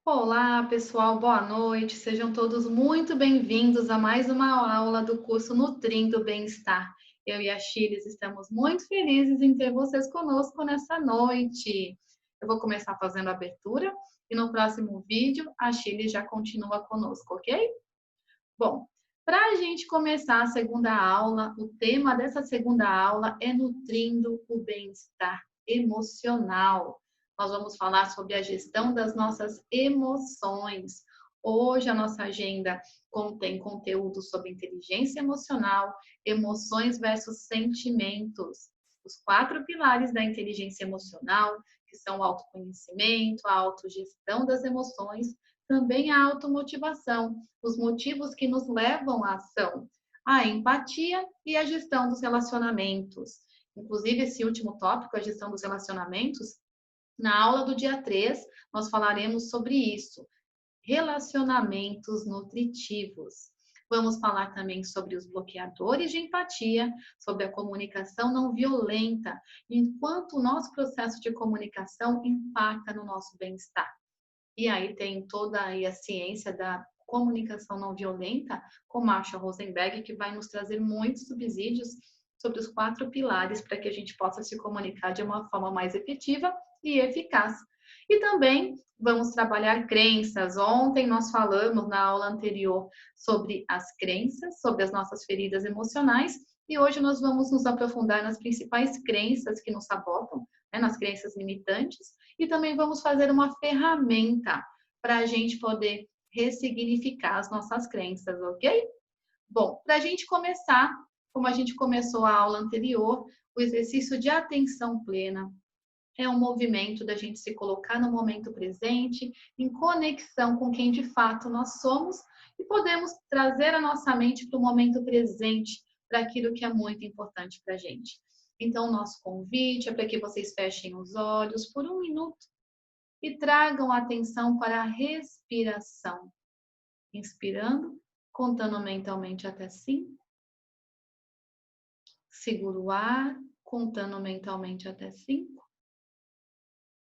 Olá, pessoal, boa noite. Sejam todos muito bem-vindos a mais uma aula do curso Nutrindo Bem-Estar. Eu e a Chiles estamos muito felizes em ter vocês conosco nessa noite. Eu vou começar fazendo a abertura e no próximo vídeo a Chiles já continua conosco, ok? Bom, para a gente começar a segunda aula, o tema dessa segunda aula é Nutrindo o Bem-Estar Emocional. Nós vamos falar sobre a gestão das nossas emoções. Hoje a nossa agenda contém conteúdo sobre inteligência emocional, emoções versus sentimentos. Os 4 pilares da inteligência emocional, que são o autoconhecimento, a autogestão das emoções, também a automotivação, os motivos que nos levam à ação, a empatia e a gestão dos relacionamentos. Inclusive, esse último tópico, a gestão dos relacionamentos, na aula do dia 3, nós falaremos sobre isso. Relacionamentos nutritivos. Vamos falar também sobre os bloqueadores de empatia, sobre a comunicação não violenta, enquanto o nosso processo de comunicação impacta no nosso bem-estar. E aí tem toda aí a ciência da comunicação não violenta, com Marshall Rosenberg, que vai nos trazer muitos subsídios sobre os 4 pilares para que a gente possa se comunicar de uma forma mais efetiva e eficaz. E também vamos trabalhar crenças. Ontem nós falamos na aula anterior sobre as crenças, sobre as nossas feridas emocionais, e hoje nós vamos nos aprofundar nas principais crenças que nos sabotam, né, nas crenças limitantes, e também vamos fazer uma ferramenta para a gente poder ressignificar as nossas crenças, ok? Bom, para a gente começar, como a gente começou a aula anterior, o exercício de atenção plena é um movimento da gente se colocar no momento presente, em conexão com quem de fato nós somos, e podemos trazer a nossa mente para o momento presente, para aquilo que é muito importante para a gente. Então, o nosso convite é para que vocês fechem os olhos por 1 minuto e tragam atenção para a respiração. Inspirando, contando mentalmente até 5. Segura o ar, contando mentalmente até 5.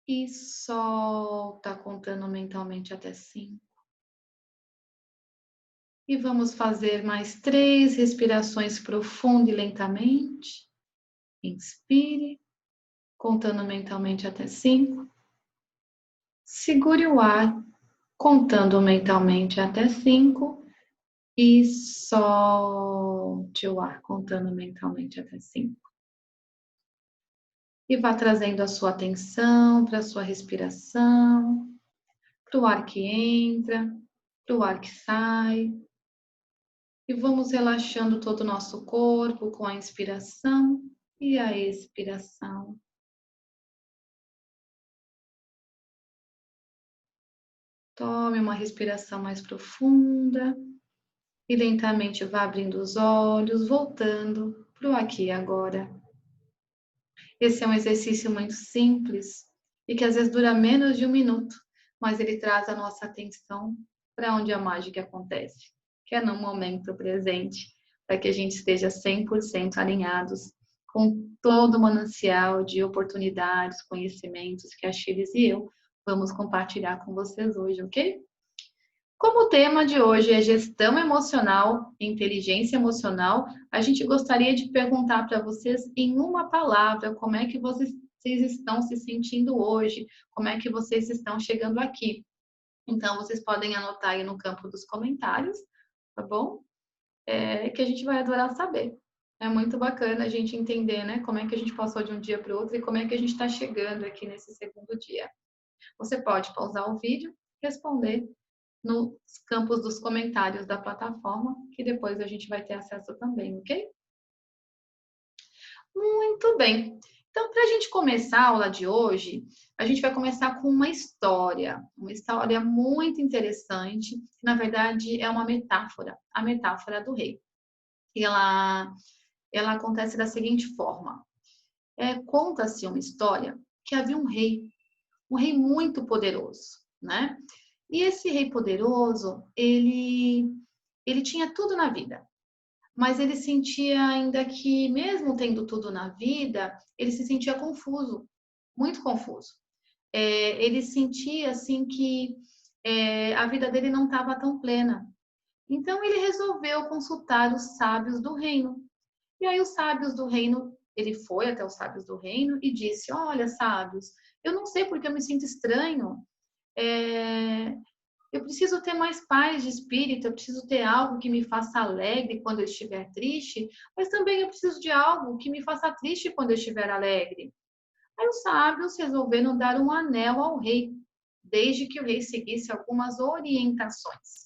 E solta, contando mentalmente até 5. E vamos fazer mais 3 respirações profundas e lentamente. Inspire, contando mentalmente até 5. Segure o ar, contando mentalmente até 5. E solte o ar, contando mentalmente até 5. E vá trazendo a sua atenção para a sua respiração, para o ar que entra, para o ar que sai. E vamos relaxando todo o nosso corpo com a inspiração e a expiração. Tome uma respiração mais profunda e lentamente vá abrindo os olhos, voltando para o aqui e agora. Esse é um exercício muito simples e que às vezes dura menos de 1 minuto, mas ele traz a nossa atenção para onde a mágica acontece, que é no momento presente, para que a gente esteja 100% alinhados com todo o manancial de oportunidades, conhecimentos que a Chiles e eu vamos compartilhar com vocês hoje, ok? Como o tema de hoje é gestão emocional, inteligência emocional, a gente gostaria de perguntar para vocês em uma palavra como é que vocês estão se sentindo hoje, como é que vocês estão chegando aqui. Então, vocês podem anotar aí no campo dos comentários, tá bom? Que a gente vai adorar saber. É muito bacana a gente entender, né, como é que a gente passou de um dia para o outro e como é que a gente está chegando aqui nesse segundo dia. Você pode pausar o vídeo, responder nos campos dos comentários da plataforma, que depois a gente vai ter acesso também, ok? Muito bem. Então, para a gente começar a aula de hoje, a gente vai começar com uma história muito interessante, que na verdade é uma metáfora, a metáfora do rei. E ela acontece da seguinte forma: conta-se uma história que havia um rei muito poderoso, né? E esse rei poderoso, ele tinha tudo na vida, mas ele sentia ainda que, mesmo tendo tudo na vida, ele se sentia confuso, muito confuso. Ele sentia assim que a vida dele não estava tão plena. Então ele resolveu consultar os sábios do reino. E aí os sábios do reino, ele foi até os sábios do reino e disse: Olha, sábios, eu não sei porque eu me sinto estranho. É, eu preciso ter mais paz de espírito, eu preciso ter algo que me faça alegre quando eu estiver triste, mas também eu preciso de algo que me faça triste quando eu estiver alegre. Aí os sábios resolveram dar um anel ao rei, desde que o rei seguisse algumas orientações.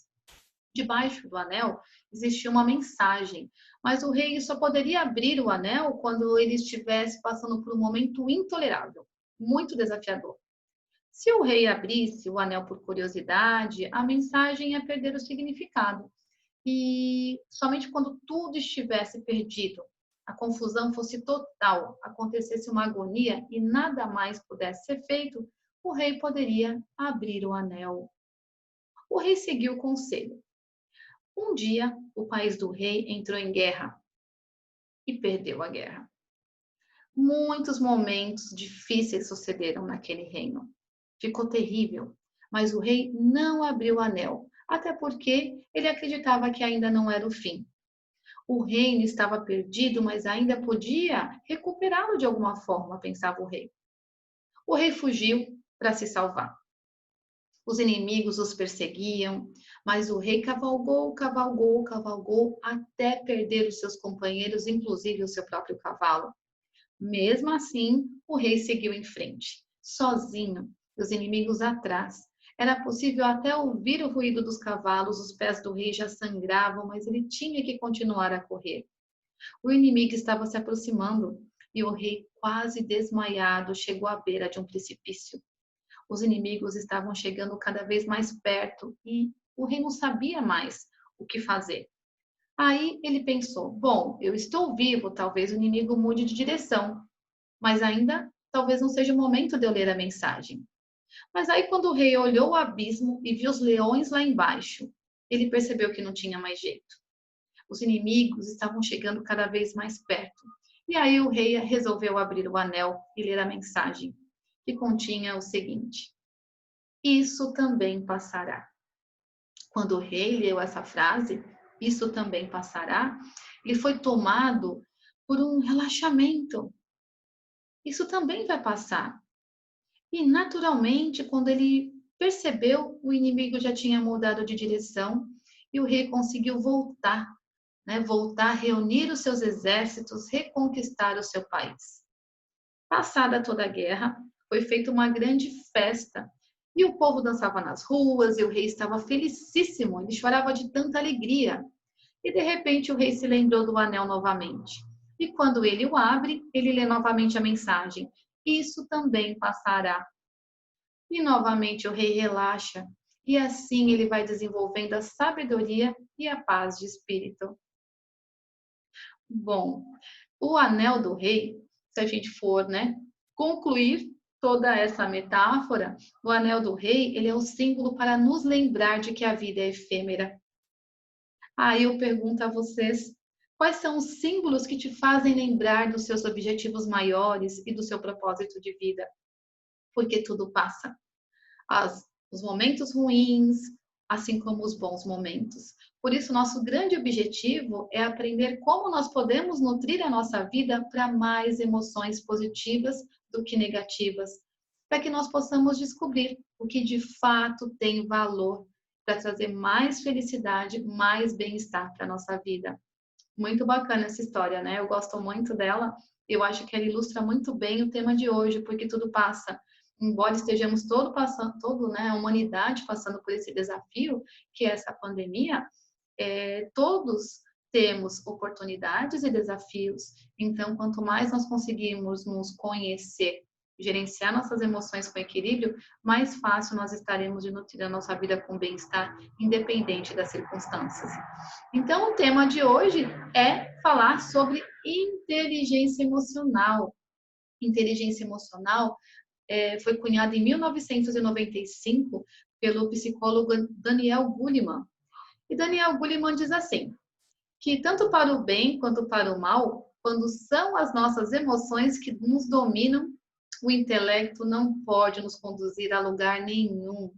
Debaixo do anel existia uma mensagem, mas o rei só poderia abrir o anel quando ele estivesse passando por um momento intolerável, muito desafiador. Se o rei abrisse o anel por curiosidade, a mensagem ia perder o significado. E somente quando tudo estivesse perdido, a confusão fosse total, acontecesse uma agonia e nada mais pudesse ser feito, o rei poderia abrir o anel. O rei seguiu o conselho. Um dia, o país do rei entrou em guerra e perdeu a guerra. Muitos momentos difíceis sucederam naquele reino. Ficou terrível, mas o rei não abriu o anel, até porque ele acreditava que ainda não era o fim. O reino estava perdido, mas ainda podia recuperá-lo de alguma forma, pensava o rei. O rei fugiu para se salvar. Os inimigos os perseguiam, mas o rei cavalgou, cavalgou, cavalgou até perder os seus companheiros, inclusive o seu próprio cavalo. Mesmo assim, o rei seguiu em frente, sozinho, os inimigos atrás. Era possível até ouvir o ruído dos cavalos, os pés do rei já sangravam, mas ele tinha que continuar a correr. O inimigo estava se aproximando e o rei, quase desmaiado, chegou à beira de um precipício. Os inimigos estavam chegando cada vez mais perto e o rei não sabia mais o que fazer. Aí ele pensou: bom, eu estou vivo, talvez o inimigo mude de direção, mas ainda talvez não seja o momento de eu ler a mensagem. Mas aí, quando o rei olhou o abismo e viu os leões lá embaixo, ele percebeu que não tinha mais jeito. Os inimigos estavam chegando cada vez mais perto. E aí o rei resolveu abrir o anel e ler a mensagem, que continha o seguinte: Isso também passará. Quando o rei leu essa frase, isso também passará, ele foi tomado por um relaxamento. Isso também vai passar. E naturalmente, quando ele percebeu, o inimigo já tinha mudado de direção e o rei conseguiu voltar, né? Voltar, reunir os seus exércitos, reconquistar o seu país. Passada toda a guerra, foi feita uma grande festa e o povo dançava nas ruas e o rei estava felicíssimo, ele chorava de tanta alegria. E de repente o rei se lembrou do anel novamente. E quando ele o abre, ele lê novamente a mensagem: Isso também passará. E novamente o rei relaxa, e assim ele vai desenvolvendo a sabedoria e a paz de espírito. Bom, o anel do rei, se a gente for, né, concluir toda essa metáfora, o anel do rei, ele é um símbolo para nos lembrar de que a vida é efêmera. Aí eu pergunto a vocês, quais são os símbolos que te fazem lembrar dos seus objetivos maiores e do seu propósito de vida? Porque tudo passa. Os momentos ruins, assim como os bons momentos. Por isso, nosso grande objetivo é aprender como nós podemos nutrir a nossa vida para mais emoções positivas do que negativas, para que nós possamos descobrir o que de fato tem valor para trazer mais felicidade, mais bem-estar para a nossa vida. Muito bacana essa história, né? Eu gosto muito dela. Eu acho que ela ilustra muito bem o tema de hoje, porque tudo passa. Embora estejamos né, a humanidade passando por esse desafio, que é essa pandemia, todos temos oportunidades e desafios. Então, quanto mais nós conseguirmos nos conhecer, gerenciar nossas emoções com equilíbrio, mais fácil nós estaremos de nutrir a nossa vida com bem-estar, independente das circunstâncias. Então, o tema de hoje é falar sobre inteligência emocional. Inteligência emocional foi cunhada em 1995 pelo psicólogo Daniel Goleman. E Daniel Goleman diz assim, que tanto para o bem quanto para o mal, quando são as nossas emoções que nos dominam, o intelecto não pode nos conduzir a lugar nenhum.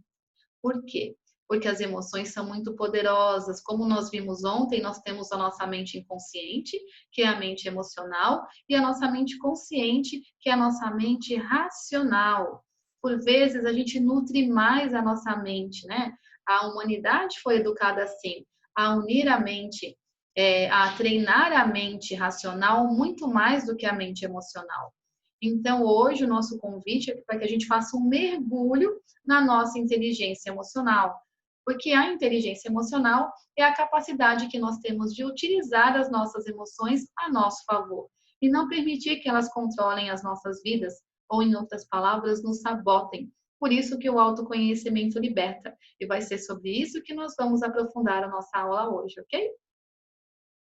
Por quê? porque as emoções são muito poderosas. Como nós vimos ontem, nós temos a nossa mente inconsciente, que é a mente emocional, e a nossa mente consciente, que é a nossa mente racional. Por vezes a gente nutre mais a nossa mente, né? A humanidade foi educada assim, a unir a mente, a treinar a mente racional muito mais do que a mente emocional. Então, hoje, o nosso convite é para que a gente faça um mergulho na nossa inteligência emocional, porque a inteligência emocional é a capacidade que nós temos de utilizar as nossas emoções a nosso favor e não permitir que elas controlem as nossas vidas ou, em outras palavras, nos sabotem. Por isso que o autoconhecimento liberta. E vai ser sobre isso que nós vamos aprofundar a nossa aula hoje, ok?